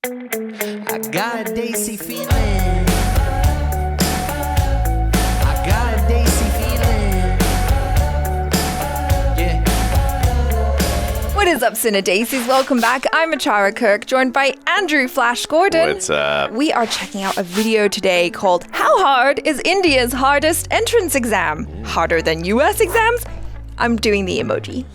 I got a Daisy feeling. I got a Daisy feeling. Yeah. What is up, CineDesis? Welcome back. I'm Achara Kirk, joined by Andrew Flash Gordon. What's up? We are checking out a video today called How Hard is India's Hardest Entrance Exam? Harder than US exams? I'm doing the emoji.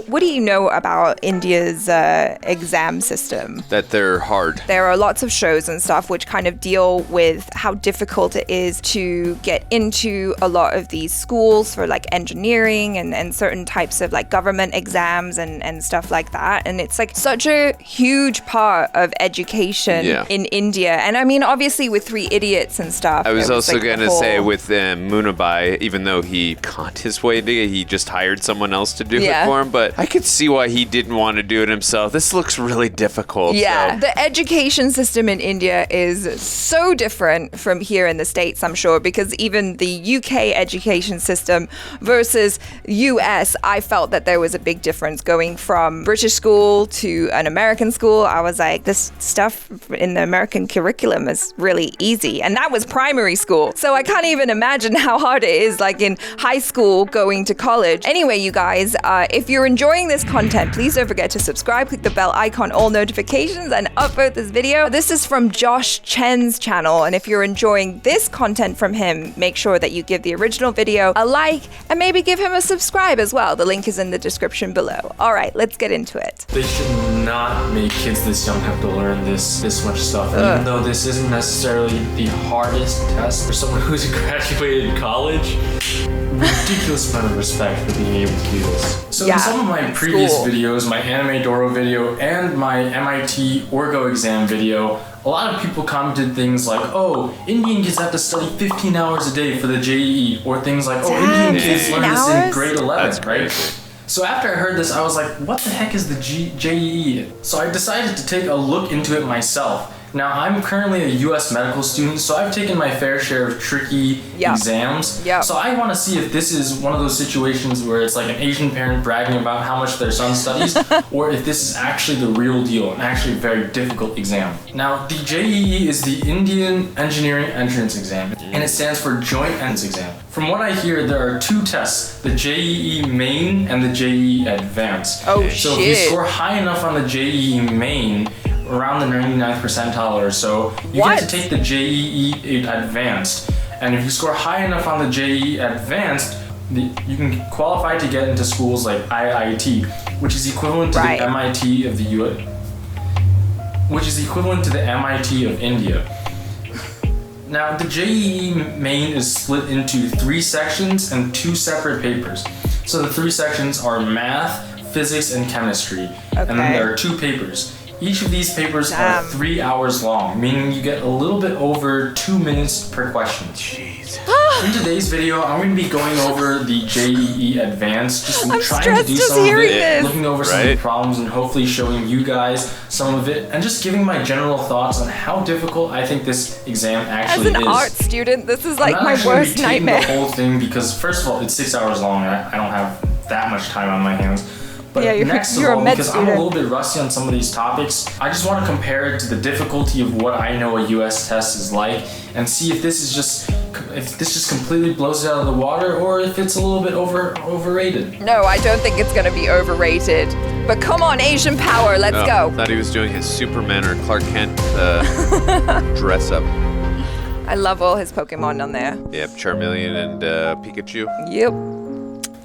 What do you know about India's exam system? That they're hard. There are lots of shows and stuff which kind of deal with how difficult it is to get into a lot of these schools for like engineering and certain types of like government exams and stuff like that. And it's like such a huge part of education in India. And I mean, obviously with Three Idiots and stuff. I was also like going to say with Moonabai, even though he caught his way to it, he just hired someone else to do it for him. But I could see why he didn't want to do it himself. This looks really difficult. Yeah, so. The education system in India is so different from here in the States, I'm sure, because even the UK education system versus US, I felt that there was a big difference going from British school to an American school. I was like, this stuff in the American curriculum is really easy. And that was primary school. So I can't even imagine how hard it is like in high school going to college. Anyway, you guys, if you're enjoying this content, please don't forget to subscribe, click the bell icon, all notifications, and upvote this video. This is from Josh Chen's channel, and if you're enjoying this content from him, make sure that you give the original video a like and maybe give him a subscribe as well. The link is in the description below. All right, let's get into it. They should not make kids this young have to learn this much stuff. Even though this isn't necessarily the hardest test for someone who's graduated college, ridiculous amount of respect for being able to do this. So in some of my previous videos, my Anime Doro video and my MIT Orgo exam video, a lot of people commented things like, oh, Indian kids have to study 15 hours a day for the JEE, or things like, oh, Indian kids learn this in grade 11, right? So after I heard this, I was like, what the heck is the JEE? So I decided to take a look into it myself. Now, I'm currently a US medical student, so I've taken my fair share of tricky exams. So I want to see if this is one of those situations where it's like an Asian parent bragging about how much their son studies, or if this is actually the real deal and actually a very difficult exam. Now, the JEE is the Indian Engineering Entrance Exam, and it stands for Joint Entrance Exam. From what I hear, there are two tests, the JEE Main and the JEE Advanced. So if you score high enough on the JEE Main, around the 99th percentile or so, you get to take the JEE Advanced. And if you score high enough on the JEE Advanced, you can qualify to get into schools like IIT, which is equivalent to the MIT of the US, which is equivalent to the MIT of India. Now, the JEE Main is split into 3 sections and 2 separate papers. So the 3 sections are math, physics, and chemistry. And then there are 2 papers. Each of these papers are 3 hours long, meaning you get a little bit over 2 minutes per question. Jeez. In today's video, I'm going to be going over the JEE Advanced, just trying to do some of it, looking over some of the problems, and hopefully showing you guys some of it, and just giving my general thoughts on how difficult I think this exam actually is. As an art student, this is like my worst nightmare. The whole thing, because first of all, it's 6 hours long, and I don't have that much time on my hands. But next of all, because I'm a little bit rusty on some of these topics, I just want to compare it to the difficulty of what I know a US test is like, and see if this just completely blows it out of the water, or if it's a little bit overrated. No, I don't think it's going to be overrated. But come on, Asian power, let's go. I thought he was doing his Superman or Clark Kent dress up. I love all his Pokemon on there. Yep, Charmeleon and Pikachu. Yep.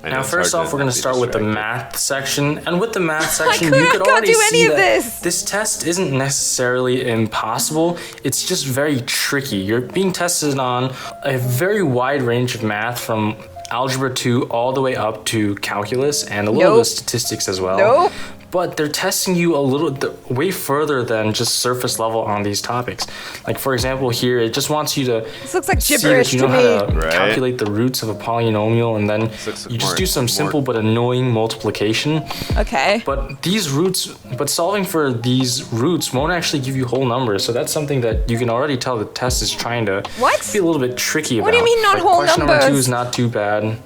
Now, first off, we're going to start with the math section. And with the math section, you could already see that this test isn't necessarily impossible. It's just very tricky. You're being tested on a very wide range of math, from Algebra 2 all the way up to calculus and a little bit of statistics as well. But they're testing you a little way further than just surface level on these topics. Like, for example, here it just wants you to this looks like gibberish see that you know how to calculate the roots of a polynomial, and then you just do some simple but annoying multiplication. But these roots, solving for these roots won't actually give you whole numbers. So that's something that you can already tell the test is trying to be a little bit tricky about. What do you mean not whole numbers? Question number 2 is not too bad.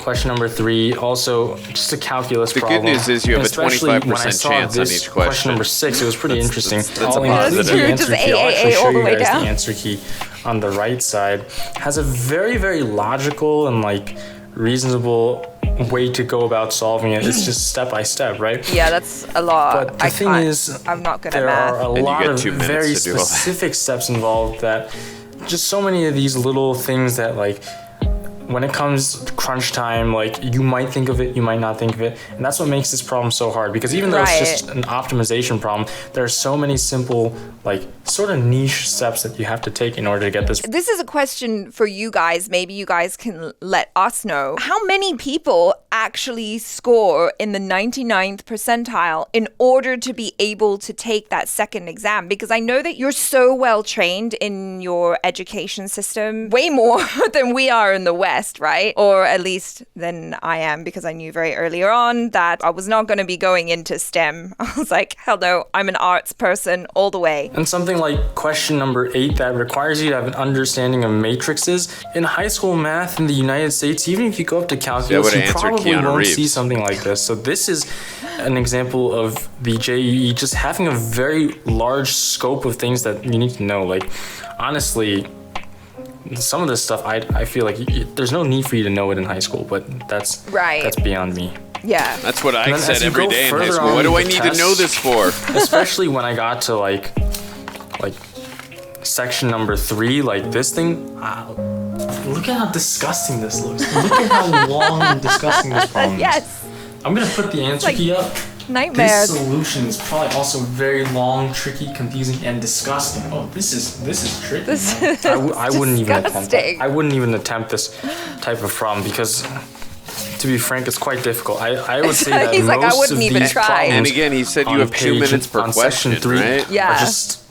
question number 3, also just a calculus problem. The good news is you have a Especially 25% when I saw chance on this each question. Question number 6, it was pretty interesting. That's a I'll include positive. the That's answer true, key. I'll just actually AAA show all the you way guys down. the answer key on the right side. Has a very, very logical and like reasonable way to go about solving it. It's just step by step, right? Yeah, that's a lot. But the thing is, I'm not good at there math. are a And you lot get of 2 minutes very to do all that. specific steps involved that just so many of these little things that like when it comes to crunch time, like you might think of it, you might not think of it. And that's what makes this problem so hard, because even though it's just an optimization problem, there are so many simple, like sort of niche steps that you have to take in order to get this. This is a question for you guys. Maybe you guys can let us know. How many people actually score in the 99th percentile in order to be able to take that second exam? Because I know that you're so well trained in your education system, way more than we are in the West, right? Or at least than I am, because I knew very earlier on that I was not going to be going into STEM. I was like, hell no, I'm an arts person all the way. And something like question number 8 that requires you to have an understanding of matrices. In high school math in the United States, even if you go up to calculus, would've you answered probably Keanu won't Reeves. see something like this. So this is an example of the JEE just having a very large scope of things that you need to know. Like, honestly, some of this stuff, I feel like there's no need for you to know it in high school, but that's beyond me. Yeah. That's what I And then said as you every go day in high further school. on What do I the need to know tests- this for? Especially when I got to like section number 3, like this thing. Look at how disgusting this looks. Look at how long and disgusting this problem is. Yes. I'm gonna put the answer like key up. Nightmares. This solution is probably also very long, tricky, confusing, and disgusting. Oh, this is tricky. This man. is I wouldn't even attempt disgusting. that. I wouldn't even attempt this type of problem because, to be frank, it's quite difficult. I would say that He's like, I most wouldn't of even these try. problems And again, he said you on have 2 page- minutes per on question, section 3 right? Yeah. are just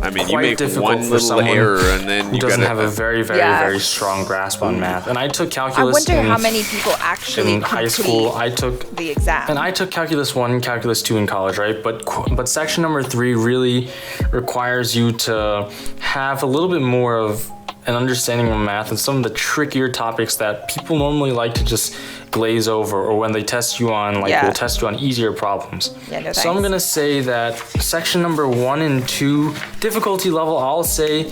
I mean, you quite make difficult one for little someone error and then who you doesn't gotta have a very, very, Yeah. very strong grasp on math. And I took I calculus wonder in, how many people actually in high school. I took the exam. And I took calculus 1 and calculus 2 in college, right? But section number 3 really requires you to have a little bit more of an understanding of math and some of the trickier topics that people normally like to just glaze over, or when they test you on, like, Yeah. will test you on easier problems. Yeah, no So I'm thanks. gonna say that section number 1 and 2 difficulty level, I'll say,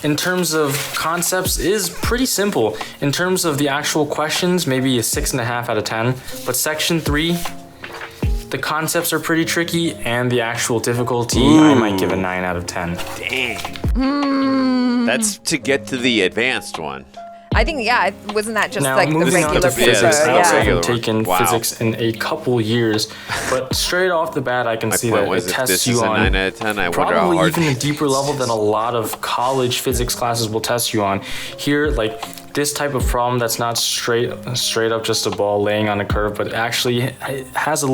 in terms of concepts, is pretty simple. In terms of the actual questions, maybe a 6.5 out of 10. But section 3, the concepts are pretty tricky, and the actual difficulty, I might give a 9 out of 10. That's to get to the advanced one. I think, yeah, wasn't that just Now, like the moving on regular to Yeah, physics, this is I the also Yeah. regular haven't one. taken Wow. physics in a couple years, but straight off the bat, I can My see point that was it if tests this you is a on 9 out of 10, I wonder how probably hard even a it deeper level than a lot of college physics classes will test you on. Here, like this type of problem that's not straight up just a ball laying on a curve, but actually has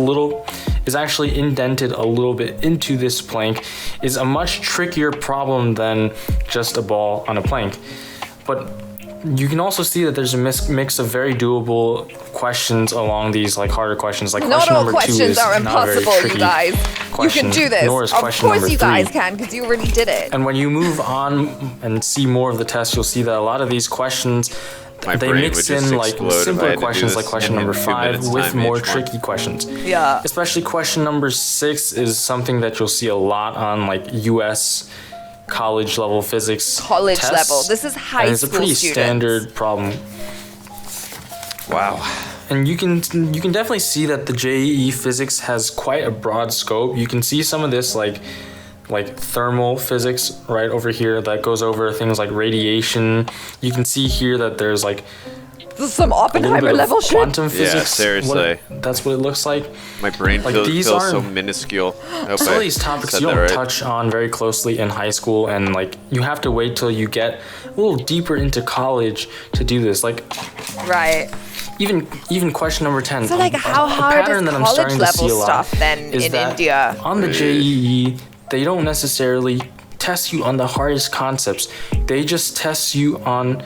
is actually indented a little bit into this plank, is a much trickier problem than just a ball on a plank. But you can also see that there's a mix of very doable questions along these like harder questions. Like Not question all number 2 questions is are not a very impossible, you tricky guys. question, You can do this. nor is Of question course number you guys 3. can, because you already did it. And when you move on and see more of the test, you'll see that a lot of these questions, My they brain mix would just in like explode if I simpler had to do questions this like question in number 2 5 minutes with time more each one. tricky questions. Yeah. Especially question number 6 is something that you'll see a lot on like US college level physics College tests. level. This is high And it's a school pretty students. standard problem. Wow. And you can definitely see that the JEE physics has quite a broad scope. You can see some of this like thermal physics right over here that goes over things like radiation. You can see here that there's like This is some a little Oppenheimer bit level of shit. quantum physics. seriously. That's what it looks like. My brain Like, feels these so aren't- minuscule. I hope Some I of these topics said you that don't right. touch on very closely in high school, and like you have to wait till you get a little deeper into college to do this. Like Right. even question number 10. So, like, how hard pattern is that I'm college starting to see level a lot stuff then is in that India? On the JEE, they don't necessarily test you on the hardest concepts. They just test you on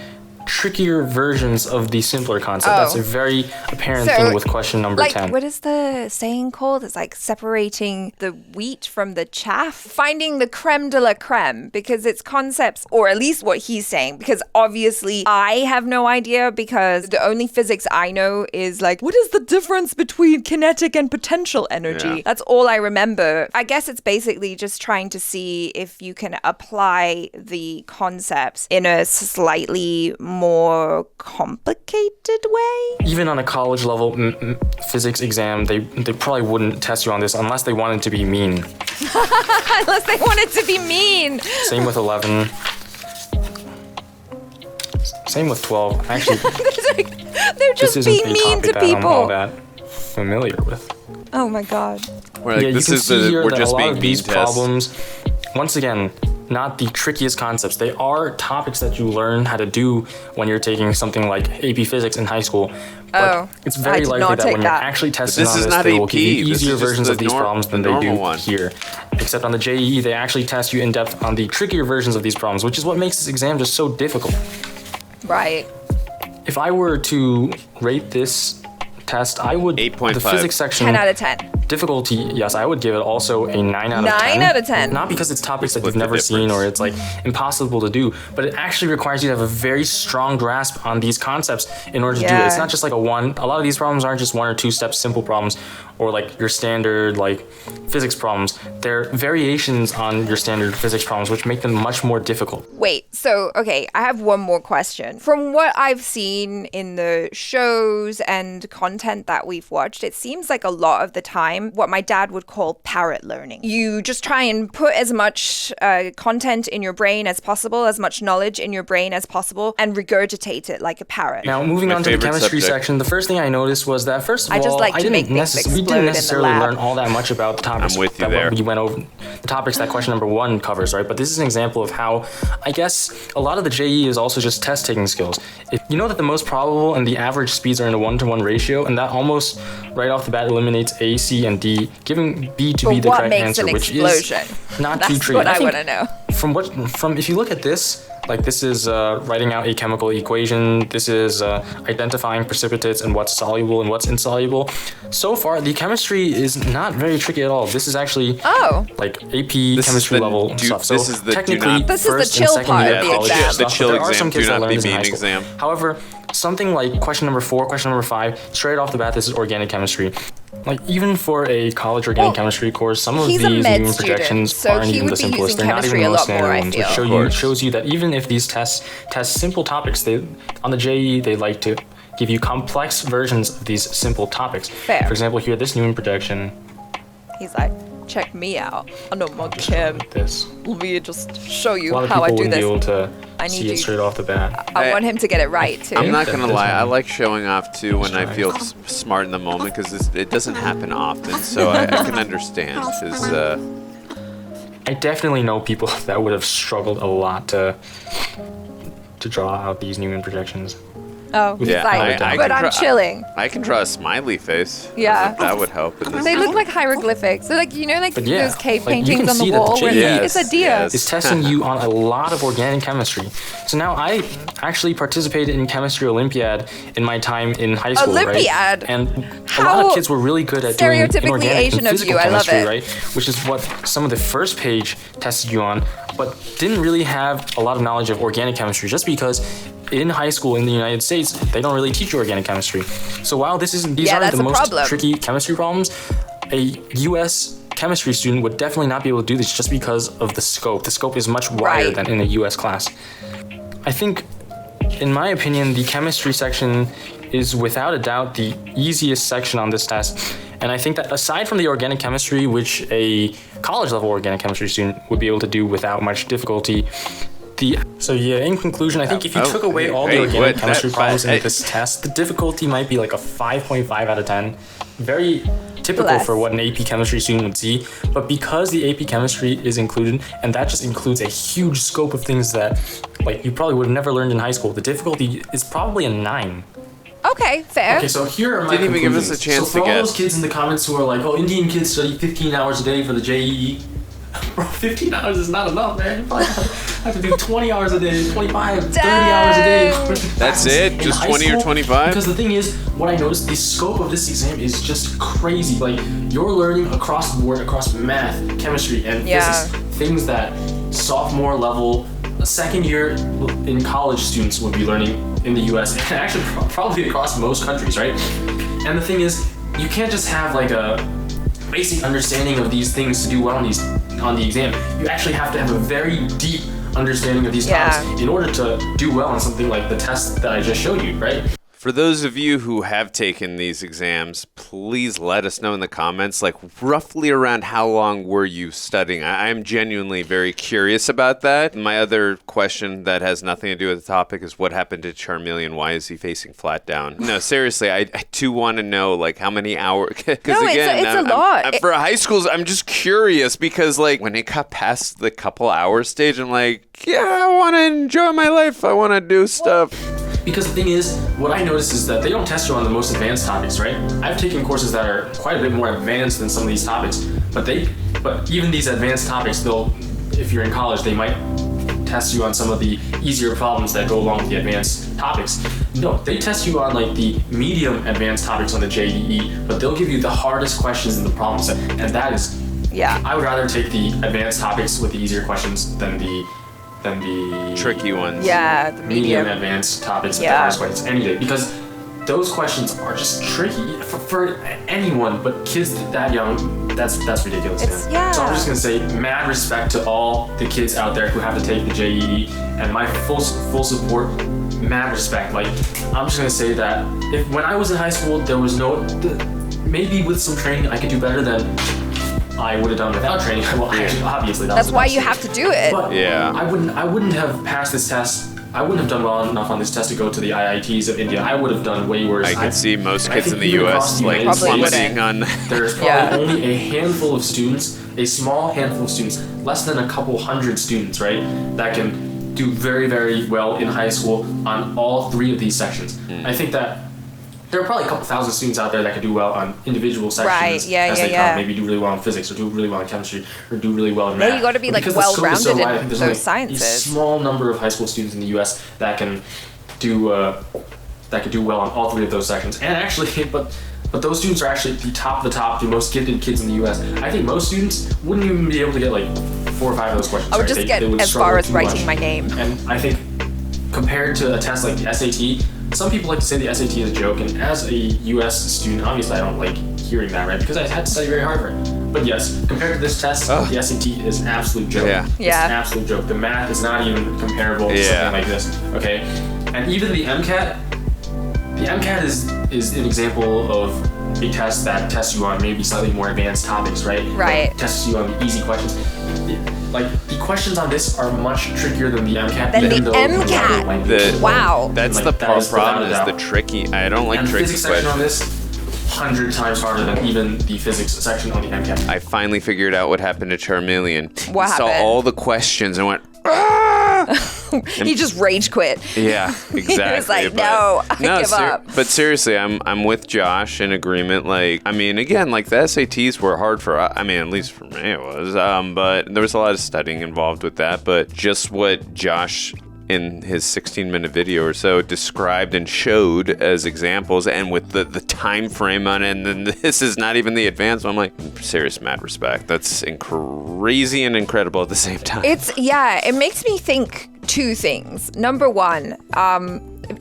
trickier versions of the simpler concept. That's a very apparent thing with question number 10. What is the saying called? It's like separating the wheat from the chaff, finding the creme de la creme, because it's concepts, or at least what he's saying, because obviously I have no idea, because the only physics I know is like, what is the difference between kinetic and potential energy? Yeah. That's all I remember. I guess it's basically just trying to see if you can apply the concepts in a slightly more complicated way. Even on a college level physics exam, they probably wouldn't test you on this unless they wanted to be mean. Unless they wanted to be mean. Same with 11. Same with 12. Actually, they're just being mean to people. I'm all that familiar with. Oh my god. We're like, yeah, this you can is see here we're that just a lot being of these mean problems, once again, not the trickiest concepts. They are topics that you learn how to do when you're taking something like AP Physics in high school. But it's very likely that when you're actually testing on this, they will give you easier versions of these problems than they do here. Except on the JEE, they actually test you in depth on the trickier versions of these problems, which is what makes this exam just so difficult. Right. If I were to rate this test, I would 8.5. The physics section 10 out of 10. Difficulty, yes, I would give it also a 9 out of 10. 9 out of 10. Not because it's topics that you've never seen or it's like impossible to do, but it actually requires you to have a very strong grasp on these concepts in order to do it. It's not just like a lot of these problems aren't just 1 or 2 step simple problems or like your standard like physics problems. They're variations on your standard physics problems, which make them much more difficult. Wait, so, okay, I have one more question. From what I've seen in the shows and content that we've watched, it seems like a lot of the time what my dad would call parrot learning. You just try and put as much content in your brain as possible, as much knowledge in your brain as possible, and regurgitate it like a parrot. Now, moving on to the chemistry section, the first thing I noticed was that, first of all, I didn't necessarily learn all that much about the topics we went over, the topics that question number 1 covers, right? But this is an example of how, I guess, a lot of the JEE is also just test-taking skills. You know that the most probable and the average speeds are in a 1-to-1 ratio, and that almost right off the bat eliminates A, C, and D, giving B to be the correct answer, which is not too tricky. That's what I want to know. From if you look at this, like this is writing out a chemical equation, this is identifying precipitates and what's soluble and what's insoluble. So far, the chemistry is not very tricky at all. This is actually like AP chemistry level stuff. So technically, this is the chill part of the exam. The chill exam, do not the mean exam. However, something like question number 4, question number 5, straight off the bat, this is organic chemistry. Like, even for a college organic chemistry course, some of these Newton projections aren't even the simplest. They're not even the most standard ones, which shows you that even if these tests test simple topics, on the JEE, they like to give you complex versions of these simple topics. Fair. For example, here, this Newton projection. He's like, check me out. I know my chem. This. Let me just show you how I do this. Be able to see it straight off the bat. I want him to get it right, too. I'm not going to lie. I like showing off, too, when I feel smart in the moment, because it doesn't happen often, so I can understand. I definitely know people that would have struggled a lot to draw out these Newton projections. Oh, yeah, but I'm chilling. I can draw a smiley face. Yeah. That would help. They look like hieroglyphics. They're like, like those cave paintings on the wall where it's a deer. It's testing you on a lot of organic chemistry. So now I actually participated in Chemistry Olympiad in my time in high school, Olympiad? Right? And a lot of kids were really good at doing inorganic Asian and physical of you. chemistry, I love it. right? Which is what some of the first page tested you on, but didn't really have a lot of knowledge of organic chemistry, just because in high school in the United States, they don't really teach you organic chemistry. So while these aren't the most tricky chemistry problems, a US chemistry student would definitely not be able to do this just because of the scope. The scope is much wider than in a US class. I think, in my opinion, the chemistry section is without a doubt the easiest section on this test. And I think that aside from the organic chemistry, which a college level organic chemistry student would be able to do without much difficulty, in conclusion, I think if you took away all the organic chemistry problems in this test, the difficulty might be like a 5.5 out of 10. Very typical for what an AP chemistry student would see. But because the AP chemistry is included, and that just includes a huge scope of things that you probably would have never learned in high school, the difficulty is probably a 9. Okay, fair. Okay, so here are my Didn't even give us a chance to guess. For all those kids in the comments who are like, Indian kids study 15 hours a day for the JEE, Bro, 15 hours is not enough, man. You probably have to do 20 hours a day, 25, 30 hours a day. That's it? Just 20 or 25? Because the thing is, what I noticed, the scope of this exam is just crazy. Like, you're learning across the board, across math, chemistry, and physics, things that sophomore level, second year in college students would be learning in the US, and actually probably across most countries, right? And the thing is, you can't just have like a basic understanding of these things to do well on the exam. You actually have to have a very deep understanding of these topics in order to do well on something like the test that I just showed you, right? For those of you who have taken these exams, please let us know in the comments, like roughly around how long were you studying? I'm genuinely very curious about that. My other question that has nothing to do with the topic is what happened to Charmeleon? Why is he facing flat down? No, seriously, I do want to know like how many hours. Because again, it's a lot. For high schools, I'm just curious because like when it got past the couple hours stage, I'm like, yeah, I want to enjoy my life. I want to do stuff. Because the thing is, what I noticed is that they don't test you on the most advanced topics, right? I've taken courses that are quite a bit more advanced than some of these topics, but even these advanced topics, if you're in college, they might test you on some of the easier problems that go along with the advanced topics. No, they test you on like the medium advanced topics on the JEE, but they'll give you the hardest questions in the problem set, and that is, I would rather take the advanced topics with the easier questions than the tricky ones. Yeah, the medium advanced topics with the hardest questions any day, because those questions are just tricky for anyone, but kids that young, that's ridiculous. So I'm just gonna say mad respect to all the kids out there who have to take the JEE, and my full support, mad respect. Like, I'm just gonna say that when I was in high school, there was maybe with some training I could do better than I would have done without training. Well, obviously that's why you have to do it. But I wouldn't have passed this test. I wouldn't have done well enough on this test to go to the IITs of India. I would have done way worse. I can see most kids in the US like plummeting on. There's probably only a handful of students, a small handful of students, less than a couple hundred students, right, that can do very, very well in high school on all three of these sections. I think that there are probably a couple thousand students out there that could do well on individual sections as they come. Maybe do really well in physics, or do really well in chemistry, or do really well in math. Yeah, you got to be like well-rounded in those sciences. A small number of high school students in the U.S. that can do well on all three of those sections. And actually, but those students are actually the top of the top, the most gifted kids in the U.S. I think most students wouldn't even be able to get like 4 or 5 of those questions. I would just get as far as writing my name. And I think compared to a test like the SAT. Some people like to say the SAT is a joke, and as a US student, obviously I don't like hearing that, right? Because I had to study very hard for it. But yes, compared to this test, the SAT is an absolute joke. It's an absolute joke. The math is not even comparable to something like this, okay? And even the MCAT is an example of a test that tests you on maybe slightly more advanced topics, right? Right. That tests you on the easy questions. Like, the questions on this are much trickier than the MCAT. Than the MCAT? Wow. That's like, the problem is the tricky. I don't like tricky questions. And the physics section on this, 100 times harder than even the physics section on the MCAT. I finally figured out what happened to Charmeleon. What happened? Saw all the questions and went, he just rage quit. Yeah, exactly. He was like, no, I give up. But seriously, I'm with Josh in agreement. Like, I mean, again, like the SATs were hard for, I mean, at least for me it was. But there was a lot of studying involved with that. But just what Josh in his 16-minute video or so described and showed as examples, and with the time frame on it, and then this is not even the advanced one. I'm like, serious mad respect. That's crazy and incredible at the same time. It makes me think 2 things. Number one,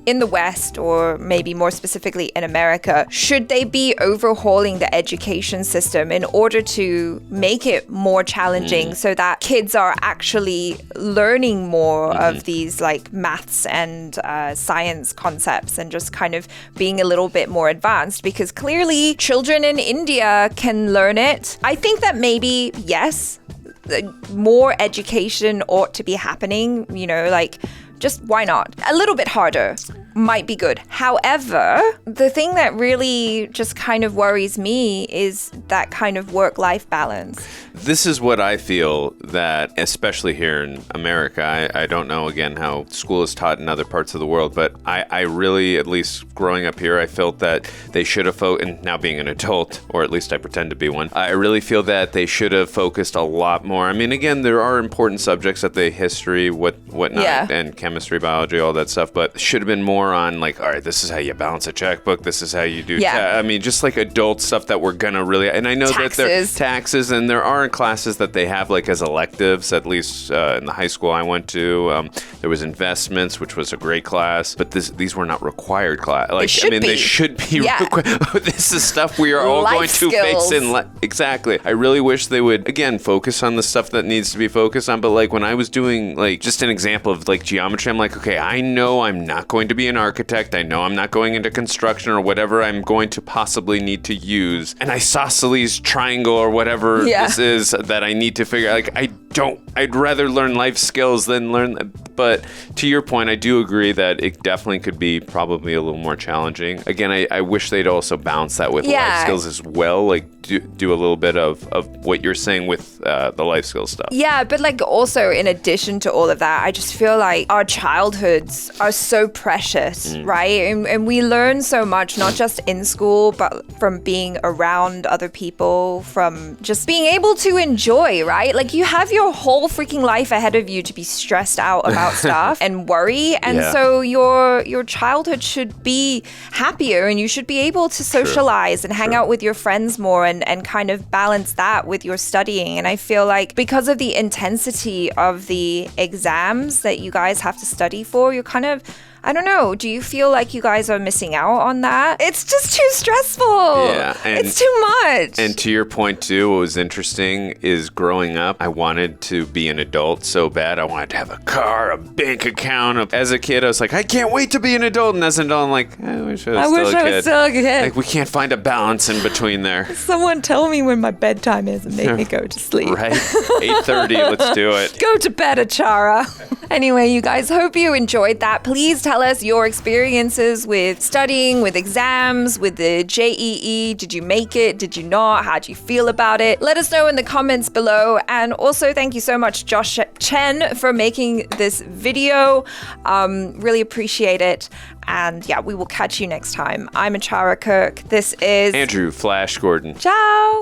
in the West, or maybe more specifically in America, should they be overhauling the education system in order to make it more challenging so that kids are actually learning more of these like maths and science concepts, and just kind of being a little bit more advanced? Because clearly children in India can learn it. I think that maybe, yes, more education ought to be happening, you know, like, just why not? A little bit harder. might be good. However, the thing that really just kind of worries me is that kind of work-life balance. This is what I feel that, especially here in America, I don't know, again, how school is taught in other parts of the world, but I really, at least growing up here, I felt that they should have, and now being an adult, or at least I pretend to be one, I really feel that they should have focused a lot more. I mean, again, there are important subjects at the history, whatnot, and chemistry, biology, all that stuff, but should have been more on like, all right, this is how you balance a checkbook, this is how you do I mean, just like adult stuff that we're gonna really, and I know that there are taxes, and there are classes that they have like as electives, at least in the high school I went to. There was investments, which was a great class, but these were not required class. Like, I mean, they should be required. This is stuff we are all going to face in exactly. I really wish they would, again, focus on the stuff that needs to be focused on, but like when I was doing like just an example of like geometry, I'm like, okay, I know I'm not going to be an architect. I know I'm not going into construction or whatever I'm going to possibly need to use an isosceles triangle or whatever this is that I need to figure. Like, I'd rather learn life skills than learn. But to your point, I do agree that it definitely could be probably a little more challenging. Again, I wish they'd also balance that with life skills as well. Like do a little bit of what you're saying with the life skills stuff. Yeah, but like also in addition to all of that, I just feel like our childhoods are so precious, right? And we learn so much, not just in school, but from being around other people, from just being able to enjoy, right? Like you have your whole freaking life ahead of you to be stressed out about stuff and worry. And so your childhood should be happier, and you should be able to socialize and hang out with your friends more and kind of balance that with your studying. And I feel like because of the intensity of the exams that you guys have to study for, you're kind of, I don't know, do you feel like you guys are missing out on that? It's just too stressful. Yeah. It's too much. And to your point too, what was interesting is growing up, I wanted to be an adult so bad. I wanted to have a car, a bank account. As a kid, I was like, I can't wait to be an adult. And as an adult, I'm like, I wish I was still a kid. Like, we can't find a balance in between there. Someone tell me when my bedtime is and make me go to sleep. Right? 8:30, let's do it. Go to bed, Achara. Anyway, you guys, hope you enjoyed that. Please tell us your experiences with studying, with exams, with the JEE. Did you make it? Did you not? How do you feel about it? Let us know in the comments below. And also, thank you so much, Josh Chen, for making this video. Really appreciate it. And yeah, we will catch you next time. I'm Achara Kirk. This is Andrew Flash Gordon. Ciao.